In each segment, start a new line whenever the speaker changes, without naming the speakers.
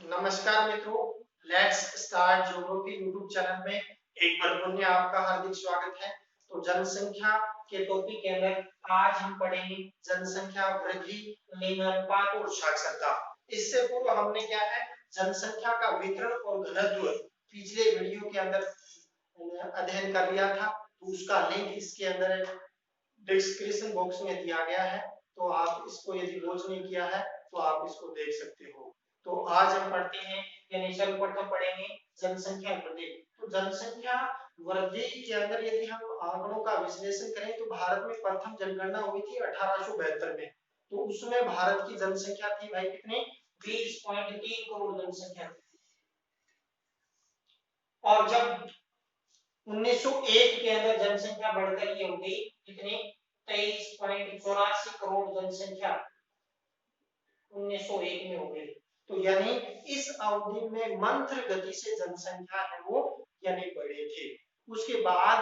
नमस्कार मित्रों, let's start geography YouTube channel में एक बार पुनः आपका हार्दिक स्वागत है। तो जनसंख्या के टॉपिक के अंदर आज हम पढ़ेंगे जनसंख्या वृद्धि, लिंगानुपात और साक्षरता। इससे पूर्व हमने क्या है जनसंख्या का वितरण और घनत्व पिछले वीडियो के अंदर अध्ययन कर लिया था, तो उसका लिंक इसके अंदर डिस्क्रिप्शन बॉक्स में दिया गया है। तो आप इसको यदि वॉच नहीं किया है तो आप इसको देख सकते हो। तो आज हम पढ़ते हैं यानी सर्वप्रथम पढ़ेंगे जनसंख्या वृद्धि। तो जनसंख्या वृद्धि के अंदर यदि हम आंकड़ों का विश्लेषण करें तो भारत में प्रथम जनगणना हुई थी 1872 में। तो उसमें भारत की जनसंख्या थी भाई कितनी 20.3 करोड़ जनसंख्या। और जब 1901 के अंदर जनसंख्या बढ़कर ये हो गई कितनी 23.84 करोड़ जनसंख्या 1901 में हो गई। तो यानी इस अवधि में मंत्र गति से जनसंख्या है वो यानी बढ़े थे। उसके बाद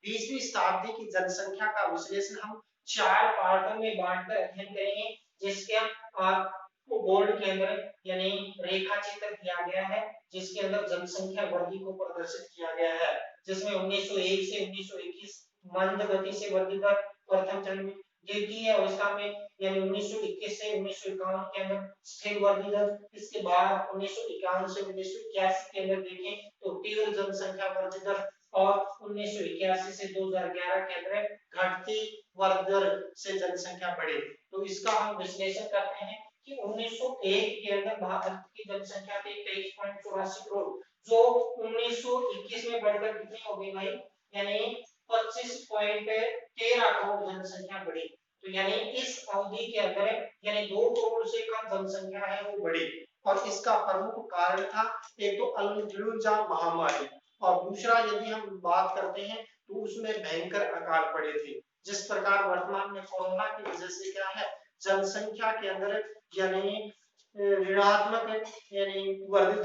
20वीं शताब्दी की जनसंख्या का विश्लेषण हम 4 पार्टों में बांटकर अध्ययन करेंगे, जिसके आपको बोर्ड के अंदर यानी रेखा चित्र दिया गया है, जिसके अंदर जनसंख्या वृद्धि को प्रदर्शित किया गया है, जिसमें 1901 से 1921 मंद गति से वृद्धि दर प्रथम चरण में, द्वितीय अवस्था में यानी 1921 से 1951 के अंदर स्थिर वृद्धि दर, इसके बाद 1951 से 1981 के अंदर देखें तो तीव्र जनसंख्या वृद्धि दर, और 1981 से 2011 के अंदर घटती वृद्धि दर से जनसंख्या बढ़ी। तो इसका हम विश्लेषण करते हैं कि 1901 के अंदर भारत की जनसंख्या थी 23.84 करोड़, जो 1921 में बढ़कर कितनी हो गई भाई यानी 25.13 करोड़ जनसंख्या बढ़ी। तो यानी इस अवधि के अंदर यानी 2 करोड़ से कम जनसंख्या है वो बढ़ी। और इसका प्रमुख कारण था एक तो इन्फ्लुएंजा महामारी, और दूसरा यदि हम बात करते हैं तो उसमें भयंकर अकाल पड़े थे। जिस प्रकार वर्तमान में कोरोना की वजह से क्या है जनसंख्या के अंदर यानी ऋणात्मक यानी वृद्धि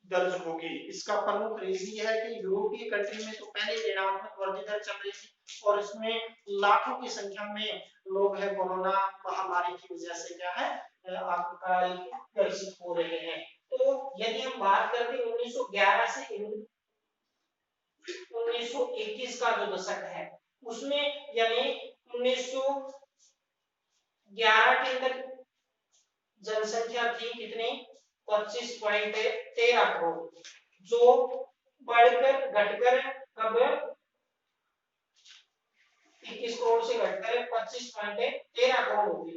दर्ज होगी। इसका प्रमुख रीजन यह है कि यूरोपीय कंट्री में तो पहले ऋणात्मक वृद्धि दर चल रही थी, और इसमें लाखों की संख्या में लोग है कोरोना महामारी की वजह से क्या है अकाल ग्रसित हो रहे हैं। तो यदि हम बात करते हैं 1911 से 1921 का जो दशक है उसमें यानी 1911 के अंदर जनसंख्या थी कितनी 25.13 करोड़, जो बढ़कर घटकर अब 21 करोड़ से घटकर 25.13 करोड़ हो गई।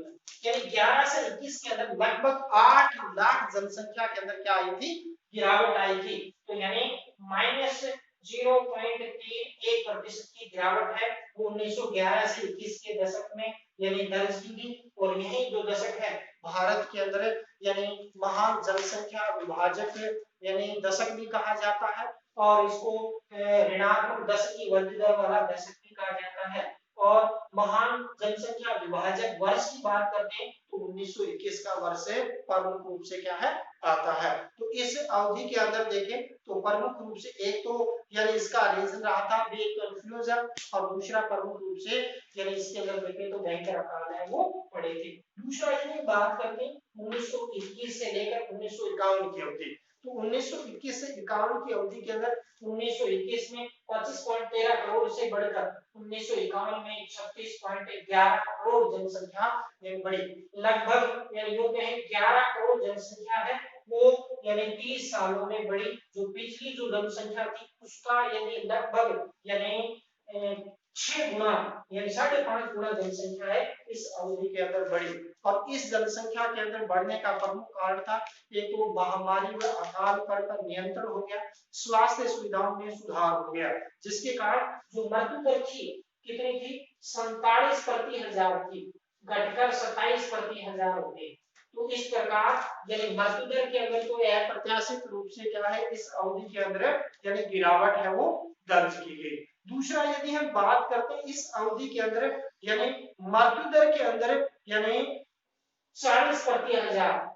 यानी 11 से 21 के अंदर लगभग 8 लाख जनसंख्या के अंदर क्या आई थी गिरावट आई थी। तो यानी -0.31% की गिरावट है वो 1911 से 21 के दशक में यानी दर्ज की गई। और यही जो दशक है भारत के अंदर यानी महान जनसंख्या विभाजक यानी दशक भी कहा जाता है, और इसको ऋणात्मक दशक की वृद्धि दर वाला दशक भी कहा जाता है। और महान जनसंख्या विभाजक वर्ष की बात करते हैं तो 1921 का वर्ष प्रमुख रूप से क्या है आता है। तो इस अवधि के अंदर देखें तो प्रमुख रूप से एक तो यानी इसका रीजन रहा था एक तो इन्फ्लुएंजा, और दूसरा प्रमुख रूप से यानी इसके अंदर देखें तो भयंकर अकाल है वो पड़े थे। दूसरा यदि बात करते हैं 1921 से लेकर 1951 की अवधि, तो 1921 से 51 की अवधि के अंदर 1921 में 25.13 करोड़ से बढ़कर 1951 में 36.11 करोड़ जनसंख्या बढ़ी। लगभग यानी यूं कहें 11 करोड़ जनसंख्या है वो यानी 30 सालों में बढ़ी। जो पिछली जो जनसंख्या थी उसका यानी लगभग यानी 6 गुना यानी 5.5 गुना जनसंख्या है इस अवधि के अंदर बढ़ी। और इस जनसंख्या के अंदर बढ़ने का प्रमुख कारण था एक तो महामारी व अकाल पर नियंत्रण हो गया, स्वास्थ्य सुविधाओं में सुधार हो गया, जिसके कारण जो मृत्यु दर थी कितनी थी 47 प्रति हजार थी, घटकर 27 प्रति हजार हो गई। तो इस प्रकार यानी मृत्यु दर के अंदर तो अप्रत्याशित रूप से क्या है इस अवधि के अंदर यानी गिरावट है वो दर्ज की गई। दूसरा यदि हम बात करते हैं इस अवधि के अंदर यानी मृत्यु दर के अंदर यानी 40 प्रति हजार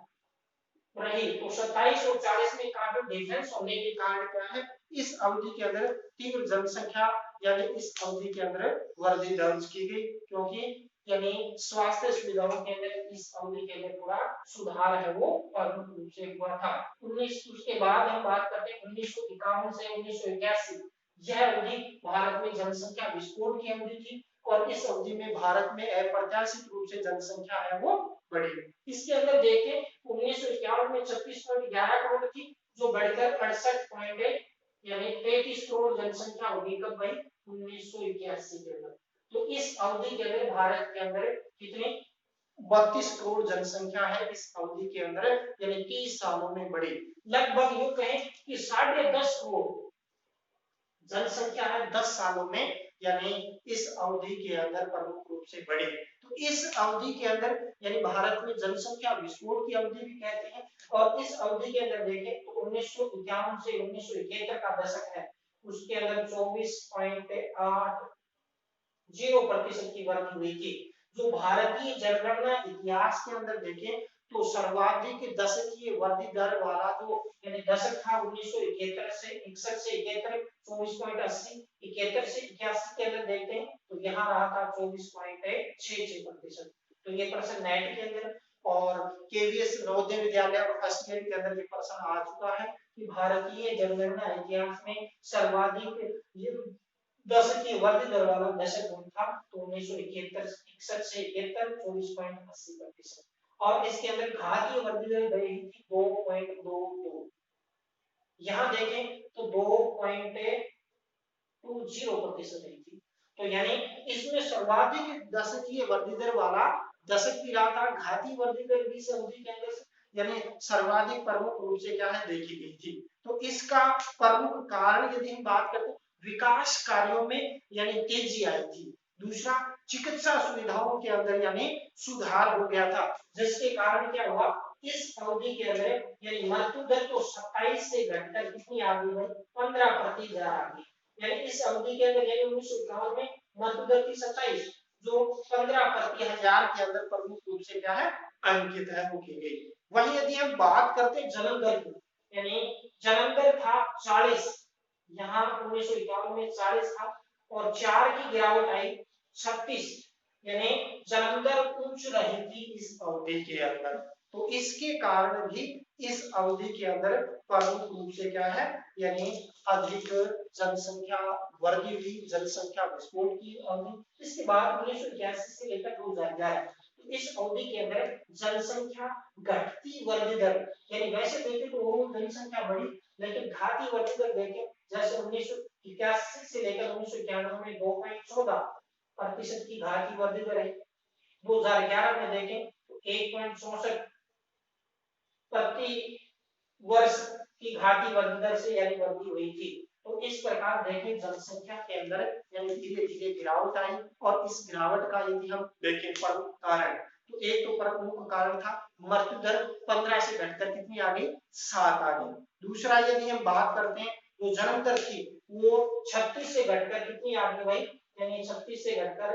रही, तो 27 और 40 में काफी डिफरेंस होने के कारण क्या है इस अवधि के अंदर तीव्र जनसंख्या यानी इस अवधि के अंदर वृद्धि दर्ज की गई, क्योंकि यानी स्वास्थ्य सुविधाओं के अंदर इस अवधि के अंदर पूरा सुधार है वो प्रमुख रूप से हुआ था। 19 उसके बाद हम बात करते हैं 1951 से 1981। यह अवधि भारत में जनसंख्या विस्फोट की अवधि थी और इस अवधि में भारत में अप्रत्याशित रूप से जनसंख्या है वो बढ़ी। इसके अंदर देखें 1951 में 36.11 करोड़ थी, जो बढ़कर 68.1 यानी 33 करोड़ जनसंख्या होगी कब भाई 1981 के अंदर। तो इस अवधि के अंदर भारत के अंदर कितनी 32 करोड़ जनसंख्या है इस अवधि के अंदर, यानी 30 सालों में बढ़ी। लगभग यूं कहें कि 10.5 करोड़ जनसंख्या है 10 सालों में, यानी इस अवधि के अंदर प्रमुख रूप से बढ़ी। तो इस अवधि के अंदर यानी भारत में जनसंख्या विस्फोट की अवधि भी कहते हैं। और इस अवधि के अंदर देखें तो 1951 से 1971 का दशक है, उसके अंदर 24.80% की वृद्धि हुई थी। जो भारतीय जनगणना इतिहास के अंदर देखें तो सर्वाधिक दशकीय वृद्धि दर वाला जो यानी दशक था 1971 से 61 से 71 24.80, 71 से 81 के अंदर देखते हैं तो यहाँ रहा था 24.66%। तो ये प्रश्न नेट के अंदर और केवीएस नवोदय विद्यालय और फर्स्ट ग्रेड के अंदर ये प्रश्न आ चुका है कि भारतीय जनगणना इतिहास में सर्वाधिक दशकीय वृद्धि दर वाला दशक कौन था, तो 1971 61 से 71 24.80%। और इसके अंदर घातीय वृद्धि दर रही थी 2.22। यहाँ देखें तो 2.20% रही थी। तो यानी इसमें सर्वाधिक दशकीय वृद्धि दर वाला दशक भी रहा था, घातीय वृद्धि दर भी इस अवधि के अंदर यानी सर्वाधिक प्रमुख रूप से क्या है देखी गई थी। तो इसका प्रमुख कारण यदि हम बात करते विकास कार्यों में यानी तेजी आई थी। दूसरा चिकित्सा सुविधाओं के अंदर यानी सुधार हो गया था, जिसके कारण क्या हुआ इस अवधि के अंदर यानी मृत्यु दर तो 27 से घटकर कितनी आ गई है 15% आ गई। यानी इस अवधि के अंदर यानी 1951 में मृत्यु दर थी 27, जो 15/1000 के अंदर प्रमुख रूप से क्या है अंकित है वो की गई। वहीं यदि हम बात करते हैं जन्म दर की, यानी जन्म दर था 40, यहाँ 1951 में 40 था और 4 की गिरावट आई 36, यानी जन्म दर उच्च रही थी इस अवधि के अंदर। तो इसके कारण भी इस अवधि के अंदर प्रमुख रूप से क्या है यानी अधिक जनसंख्या वृद्धि हुई, जनसंख्या विस्फोट की अवधि। इसके बाद 1981 से लेकर 2011 इस अवधि के अंदर जनसंख्या घटती वृद्धि दर यानी वैसे देखें तो वो जनसंख्या बढ़ी, लेकिन घाती वृद्धि दर देखें जैसे 1981 से लेकर 1991 में 2.14% की घाती वृद्धि दर है। 2011 में देखें तो 1.64 प्रति वर्ष की घाटी वृद्धि दर से यानी वृद्धि हुई थी। तो इस प्रकार देखें जनसंख्या के अंदर यानी धीरे धीरे गिरावट आई और इस गिरावट का यदि हम देखें प्रमुख कारण तो एक तो प्रमुख कारण था मृत्यु दर 15 से घटकर कितनी आ गई 7 आ गई। दूसरा यदि हम बात करते हैं जो जन्म दर थी वो 36 से घटकर कितनी आ गई भाई यानी 36 से घटकर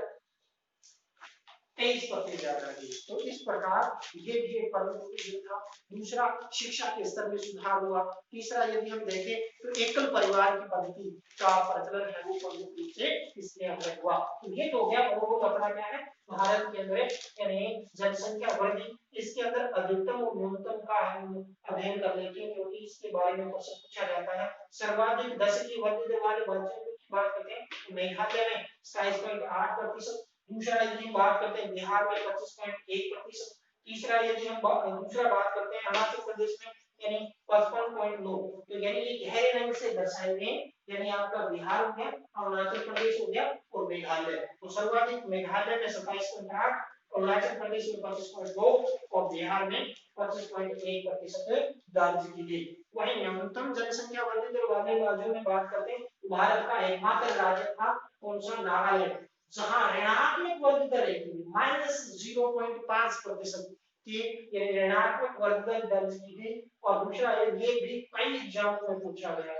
23% ज्यादा रही। तो इस प्रकार ये भी एक प्रमुख था। दूसरा शिक्षा के स्तर में सुधार हुआ। तीसरा यदि हम देखें तो एकल परिवार की पद्धति का प्रचलन है वो प्रमुख रूप से इसके अंदर हुआ। तो ये तो हो गया वो अपना क्या है भारत के अंदर यानी जनसंख्या वृद्धि। इसके अंदर अधिकतम और न्यूनतम का हम अध्ययन कर लेते हैं क्योंकि इसके बारे में प्रश्न पूछा जाता है। सर्वाधिक दशकीय वृद्धि दर वाले राज्यों की बात करते हैं मेघालय में 27.8%। दूसरा यदि हम बात करते हैं बिहार में 25.1%। तीसरा यदि हम दूसरा बात करते हैं अरुणाचल प्रदेश में यानी 55.9। तो यानी ये गहरे रंग से दर्शाए गए यानी आपका बिहार हो गया, अरुणाचल प्रदेश हो गया और मेघालय। तो सर्वाधिक मेघालय में 27.8, अरुणाचल प्रदेश में 25.2 और बिहार में 25.1% दर्ज की गई। वहीं न्यूनतम जनसंख्या वृद्धि दर वाले राज्यों में बात करते हैं भारत का एकमात्र राज्य था कौन सा नागालैंड, जहां ऋणात्मक वृद्धि दर रही -0.5% की यानी ऋणात्मक वृद्धि दर दर्ज की गई। और दूसरा ये भी कई एग्जाम में पूछा गया है।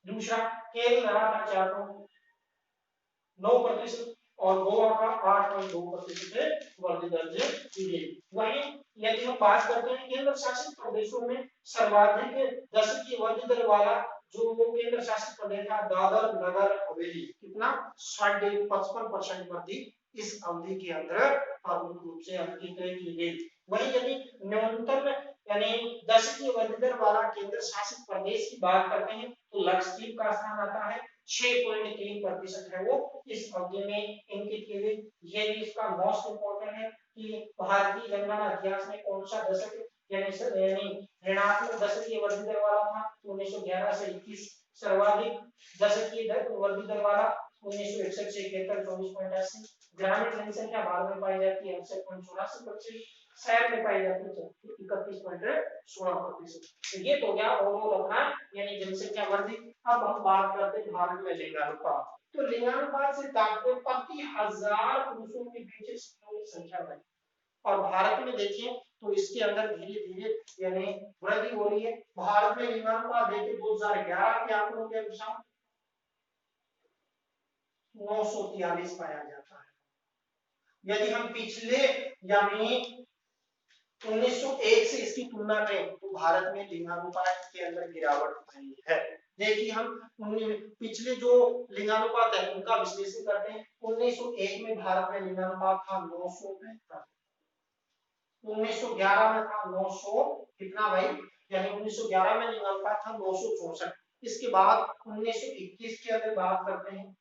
दूसरा केरल रहा था 4.9% और गोवा का 8.2% वृद्धि दर्ज की गई। वहीं यदि हम बात करते हैं केंद्र शासित प्रदेशों में सर्वाधिक दशकीय वृद्धि दर वाला जो केंद्र शासित प्रदेश था दादर नगर हवेली, कितना 55% वृद्धि इस अवधि के अंदर प्रमुख रूप से अंकित की गई। वही यदि न्यूनतम यानी दशकीय वृद्धि दर वाला केंद्र शासित प्रदेश की बात करते हैं तो लक्षद्वीप का स्थान आता है 6.3% है वो इस अवधि में अंकित की गई। ये भी इसका मोस्ट इंपोर्टेंट है कि भारतीय जनगणना इतिहास में कौन सा दशक यानी ऋणात्मक दशकीय वृद्धि दर वाला था 1911 से 21, सर्वाधिक दशकीय वृद्धि दर वाला 1961 से 71 24.80, ग्रामीण जनसंख्या भारत में पाई जाती है 68.84%, शहर में पाई जाती है 31.16%। तो ये तो गया ओवरऑल अपना यानी जनसंख्या वृद्धि। अब हम बात करते हैं भारत में लिंगानुपात। तो लिंगानुपात से तात्पर्य प्रति 1000 पुरुषों के बीच स्त्रियों की संख्या है। और भारत में देखिए तो इसके अंदर धीरे धीरे यानी वृद्धि हो रही है। भारत में लिंगानुपात देखिए 2011 के आंकड़ों के अनुसार 943 पाया जाता है। यदि हम पिछले यानी 1901 से इसकी तुलना करें तो भारत में लिंगानुपात के अंदर गिरावट आई है। देखिए हम पिछले जो लिंगानुपात है उनका विश्लेषण करते हैं। 1901 में भारत में लिंगानुपात था 965, 1911 में था 900 कितना भाई यानी 1911 में लिंगानुपात था 964। इसके बाद 1921 की अगर बात करते हैं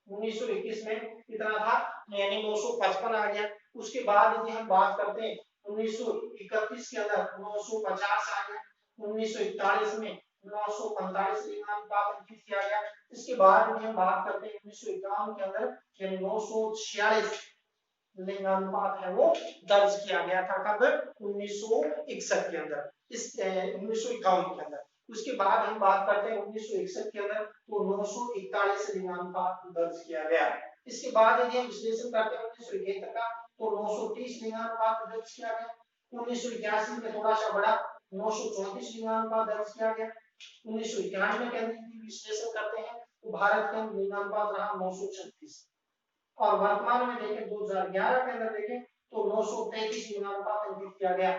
1921 में कितना था यानी 955 आ गया। उसके बाद यदि हम बात करते हैं 1931 के अंदर 950 आ गया। 1941 में 945 लिंगानुपात अंकित किया गया। इसके बाद यदि हम बात करते हैं 1951 के अंदर यानी 946 लिंगानुपात है वो दर्ज किया गया था कब 1961 के अंदर इस 1951 के अंदर। उसके बाद हम बात करते हैं 1961 के अंदर तो 941 लिंगानुपात दर्ज किया गया। इसके बाद यदि हम विश्लेषण करते हैं 1971 का तो 930 लिंगानुपात दर्ज किया गया। 1981 में थोड़ा सा बड़ा 934 लिंगानुपात दर्ज किया गया। 1991 के अंदर विश्लेषण करते हैं तो भारत का लिंगानुपात रहा 936 और वर्तमान में देखें 2011 के अंदर देखें तो 933 लिंगानुपात अंकित किया गया।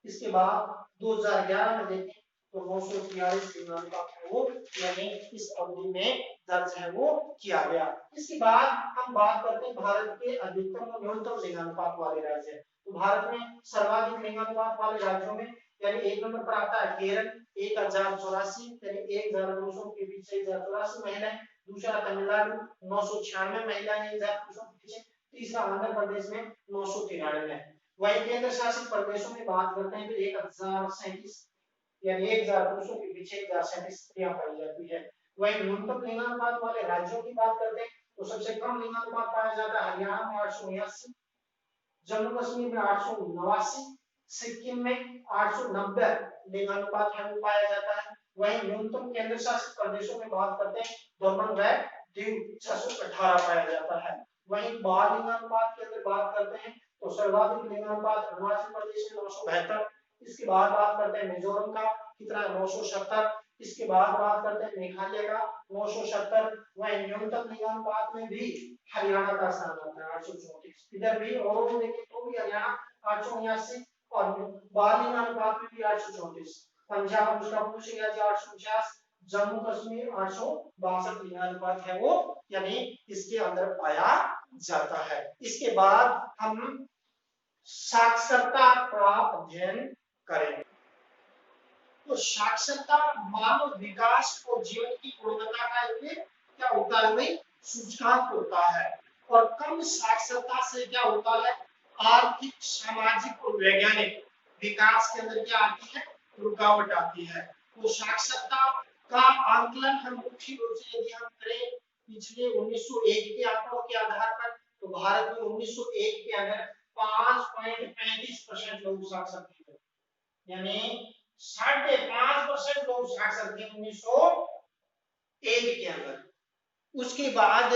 इसके बाद 2011 में देखें तो 943 लिंगानुपात है वो यानी इस अवधि में दर्ज है वो किया गया। इसके बाद हम बात करते हैं भारत के अधिकतम और न्यूनतम लिंगानुपात वाले राज्य। तो भारत में सर्वाधिक लिंगानुपात वाले राज्यों में यानी एक नंबर पर आता है केरल 1084 यानी 1200 के बीच 1084 महिलाएं। दूसरा तमिलनाडु 996 महिलाएं 1000 पुरुषों के पीछे। तीसरा आंध्र प्रदेश में 993। वहीं केंद्र शासित प्रदेशों में बात करते हैं तो 1037 यानी 1000 पुरुषों के पीछे 1037 स्त्रियां पाई जाती है। वहीं न्यूनतम लिंगानुपात वाले राज्यों की बात करते हैं तो सबसे कम लिंगानुपात पाया जाता है हरियाणा में 879, जम्मू कश्मीर में 889, सिक्किम में 890 लिंगानुपात है वो पाया जाता है। वहीं न्यूनतम केंद्र शासित प्रदेशों में बात करते हैं दमन व दीव 618 पाया जाता है। वहीं बाल लिंगानुपात के अंदर बात करते हैं तो सर्वाधिक लिंगानुपात अरुणाचल प्रदेश में 972। इसके बाद बात करते हैं मिजोरम का कितना 970। इसके बाद बात करते हैं मेघालय का 970। वहीं न्यूनतम लिंगानुपात में भी हरियाणा का स्थान आता है 834। इधर भी और देखें तो भी हरियाणा 879 और बाल लिंगानुपात में भी 834। पंजाब उसका पूछ गया 849, जम्मू कश्मीर 862 लिंगानुपात है वो यानी इसके अंदर पाया जाता है। इसके बाद हम साक्षरता का अध्ययन करेंगे। तो साक्षरता मानव विकास और जीवन की गुणवत्ता का एक क्या होता है भाई सूचकांक होता है। और कम साक्षरता से क्या होता है आर्थिक सामाजिक और वैज्ञानिक विकास के अंदर क्या आती है रुकावट आती है। तो साक्षरता का आंकलन हम मुख्य रूप से यदि हम करें पिछले 1901 के आंकड़ों के आधार पर तो भारत में 1901 के अंदर 5.35% लोग साक्षर थे यानी 5.5% लोग साक्षर थे 1901 के अंदर। उसके बाद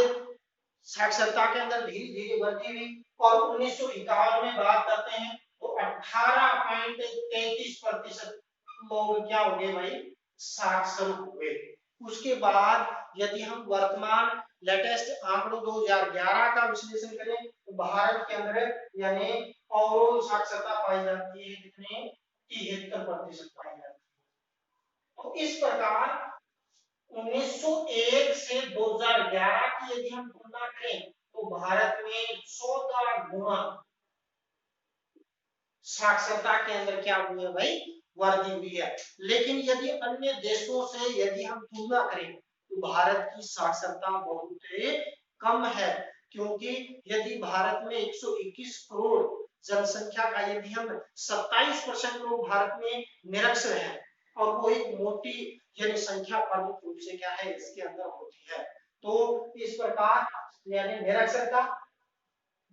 साक्षरता के अंदर धीरे धीरे बढ़ती हुई और 1951 में बात करते हैं तो 18.33% लोग क्या हो गए भाई साक्षर हुए। उसके बाद यदि हम वर्तमान लेटेस्ट आंकड़ों 2011 का विश्लेषण करें तो भारत के अंदर यानी ओवरऑल साक्षरता पाई जाती है कितने 73% पाई जाती है। तो इस प्रकार 1901 से 2011 की यदि हम तुलना करें तो भारत में 14 गुना साक्षरता के अंदर क्या हुई है भाई, वृद्धि हुई है। लेकिन यदि अन्य देशों से यदि हम तुलना करें तो भारत की साक्षरता बहुत कम है, क्योंकि यदि भारत में 121 करोड़ जनसंख्या का यदि हम 27% लोग भारत में निरक्षर हैं और वो एक मोटी यानी संख्या प्रमुख रूप से क्या है इसके अंदर होती है। तो इस प्रकार यानी निरक्षरता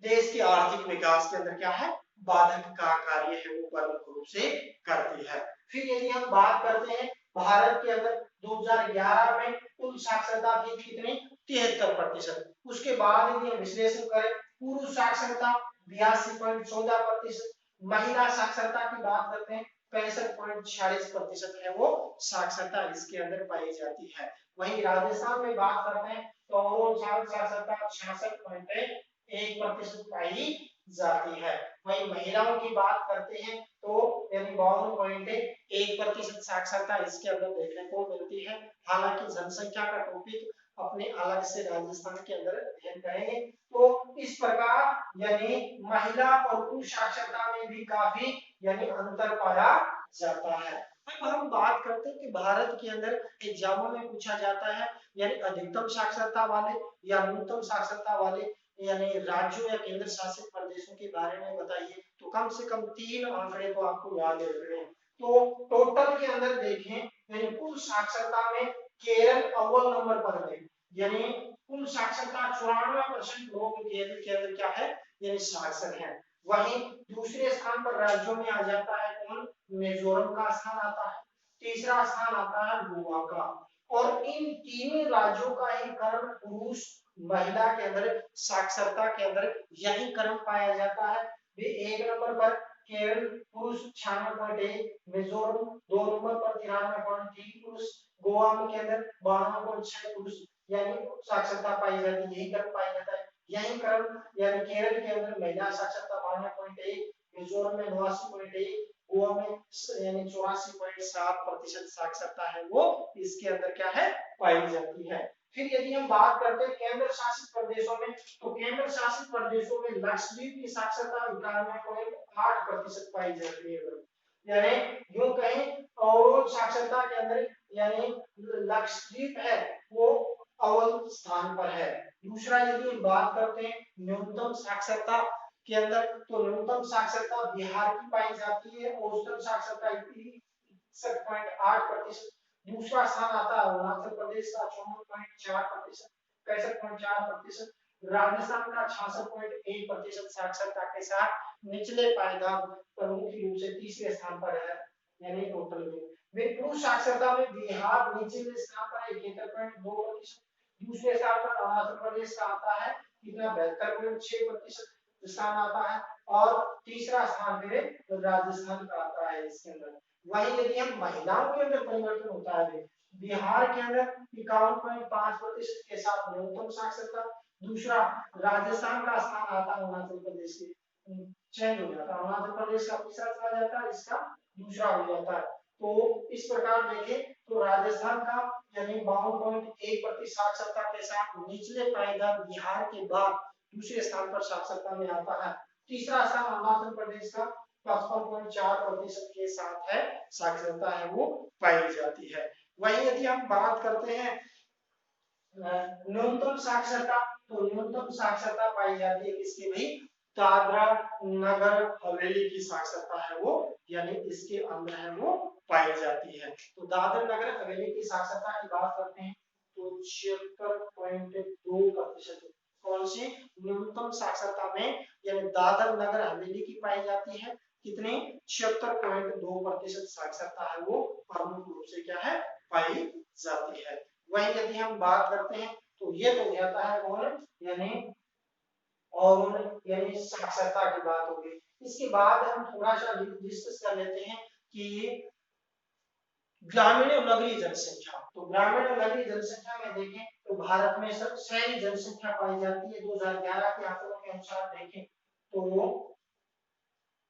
देश के आर्थिक विकास के अंदर क्या है बाधक का कार्य है वो प्रमुख रूप से करती है। फिर यदि हम बात करते हैं भारत के अंदर 2011 में कुल साक्षरता थी कितनी 73%। उसके बाद यदि हम विश्लेषण करें पुरुष साक्षरता 82.14%, महिला साक्षरता की बात करते हैं 65.46% है वो साक्षरता इसके अंदर पाई जाती है। वहीं राजस्थान में बात करते हैं तो साक्षरता 66.1% पाई जाती है। वहीं महिलाओं की बात करते हैं तो यानी 52.1% साक्षरता इसके अंदर देखने को मिलती है। हालांकि जनसंख्या का टॉपिक अपने अलग से राजस्थान के अंदर अध्ययन करेंगे। तो इस प्रकार यानी महिला और पुरुष साक्षरता में भी काफी यानी अंतर पाया जाता है। अब हम बात करते हैं कि भारत के अंदर एग्जामों में पूछा जाता है यानी अधिकतम साक्षरता वाले या न्यूनतम साक्षरता वाले यानी राज्यों या केंद्र शासित प्रदेशों के बारे में बताइए, तो कम से कम 3 आंकड़े तो आपको याद रखने हैं। तो टोटल के अंदर देखें यानी कुल साक्षरता में केरल अव्वल नंबर पर है, यानी कुल साक्षरता 94% लोग केरल के अंदर क्या है यानी साक्षर हैं। वहीं दूसरे स्थान पर राज्यों में आ जाता है कौन, मिजोरम का स्थान आता है, तीसरा स्थान आता है गोवा का। और इन तीनों राज्यों का ही क्रम पुरुष महिला के अंदर साक्षरता के अंदर यही क्रम पाया जाता है। वे 1 नंबर पर केरल पुरुष 96.1, मिजोरम 2 नंबर पर 93.3 पुरुष, गोवा में के अंदर 92.6 पुरुष यानी साक्षरता पाई जाती है, यही क्रम पाया जाता है। यही क्रम यानी केरल के अंदर महिला साक्षरता 92.1, मिजोरम में 89.1, गोवा में यानी 84.7% साक्षरता है वो इसके अंदर क्या है पाई जाती है। फिर यदि हम बात करते हैं केंद्र शासित प्रदेशों में, तो केंद्र शासित प्रदेशों में लक्षद्वीप की साक्षरता 91.8% पाई जाती है। यानी यूं कहें और साक्षरता के अंदर यानी लक्षद्वीप है वो अव्वल स्थान पर है। दूसरा यदि हम बात करते हैं न्यूनतम साक्षरता के अंदर, तो न्यूनतम साक्षरता बिहार की पाई जाती है, औसतन साक्षरता 61.8%। दूसरा स्थान आता है अरुणाचल प्रदेश का 54.4%, 65.4%, राजस्थान का 66.1% साक्षरता के साथ निचले पायदान प्रमुख रूप से तीसरे स्थान पर है यानी टोटल में पुरुष साक्षरता में बिहार निचले स्थान पर 71.2%, दूसरे स्थान पर अरुणाचल प्रदेश का आता है कितना 72.6% स्थान आता है, और तीसरा स्थान फिर राजस्थान का आता है इसके अंदर। वहीं यदि हम महिलाओं के अंदर परिवर्तन होता है बिहार के अंदर 51.5% के साथ न्यूनतम साक्षरता, दूसरा राजस्थान का स्थान आता है अरुणाचल प्रदेश के चेंज हो जाता है, अरुणाचल प्रदेश का तीसरा चला जाता है, इसका दूसरा हो जाता है। तो इस प्रकार देखें तो राजस्थान का यानी 52.1% साक्षरता के साथ निचले पायदान बिहार के बाद दूसरे स्थान पर साक्षरता में आता है, तीसरा स्थान अरुणाचल प्रदेश का 55.4% के साथ है साक्षरता है वो पाई जाती है। वहीं यदि हम बात करते हैं न्यूनतम साक्षरता, तो न्यूनतम साक्षरता पाई जाती है किसकी भाई, दादरा नगर हवेली की साक्षरता है वो यानी इसके अंदर है वो पाई जाती है। तो दादर नगर हवेली की साक्षरता की बात करते हैं तो 76.2% कौन सी न्यूनतम साक्षरता में यानी दादर नगर हवेली की पाई जाती है, कितने 76.2% साक्षरता है वो प्रमुख रूप से क्या है पाई जाती है। वहीं यदि हम बात करते हैं तो ये तो जाता है कौन यानी और यानी साक्षरता की बात होगी। इसके बाद हम थोड़ा सा डिस्कस कर लेते हैं कि ग्रामीण और नगरीय जनसंख्या। तो ग्रामीण और नगरीय जनसंख्या में देखें तो भारत में शहरी जनसंख्या पाई जाती है। 2011 के आंकड़ों के अनुसार देखें तो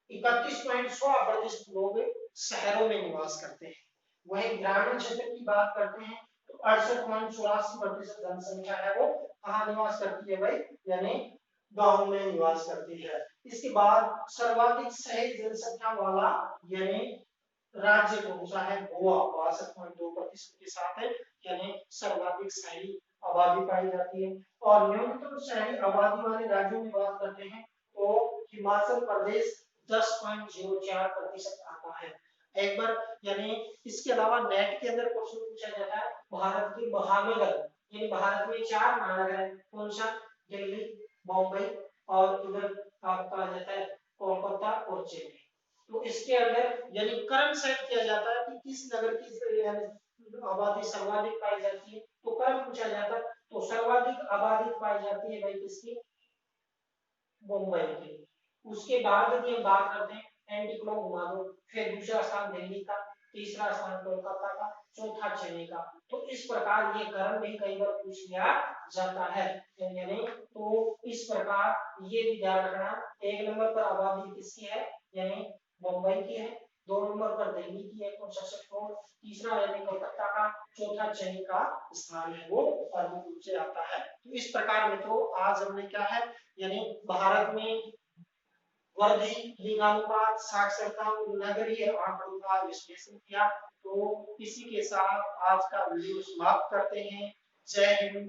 31.16% लोग शहरों में निवास करते हैं। वहीं ग्रामीण क्षेत्र की बात करते हैं तो 68.84% जनसंख्या है वो कहाँ निवास करती है भाई, यानी गांव में निवास करती है। इसके बाद सर्वाधिक शहरी जनसंख्या वाला यानी राज्य कौन सा है, गोवा 62.2% के साथ है, यानी सर्वाधिक शहरी आबादी पाई जाती है। और न्यूनतम शहरी आबादी वाले राज्यों में बात करते हैं तो हिमाचल प्रदेश 10.04% आता है। एक बार यानी इसके अलावा नेट के अंदर क्वेश्चन पूछा जाता है भारत के महानगर, यानी भारत में 4 महानगर है, कौन सा, दिल्ली, बॉम्बे और इधर आपका आ जाता है कोलकाता और चेन्नई। तो इसके अंदर यानी करंट सेट किया जाता है कि किस नगर की यानी आबादी सर्वाधिक पाई जाती है, तो करंट पूछा जाता है तो सर्वाधिक आबादी पाई जाती है भाई किसकी, मुंबई की। उसके बाद यदि हम बात करते हैं एंटीक्लो घुमा दो, फिर दूसरा स्थान दिल्ली का, तीसरा स्थान कोलकाता का, चौथा चेन्नई का। तो इस प्रकार ये क्रम भी कई बार पूछ लिया जाता है, यानी तो इस प्रकार ये भी ध्यान रखना, एक नंबर पर आबादी किसकी है, यानी मुंबई की है, दो नंबर पर दिल्ली की है 166, तीसरा यानी कोलकाता का, चौथा चेन्नई का स्थान है वो प्रमुख रूप से आता है। तो इस प्रकार मित्रों आज हमने क्या है, यानी भारत में वृद्धि, लिंगानुपात, साक्षरता और नगरीय आंकड़ों का विश्लेषण किया। तो इसी के साथ आज का वीडियो समाप्त करते हैं। जय हिंद,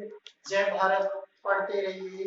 जय भारत, पढ़ते रहिए।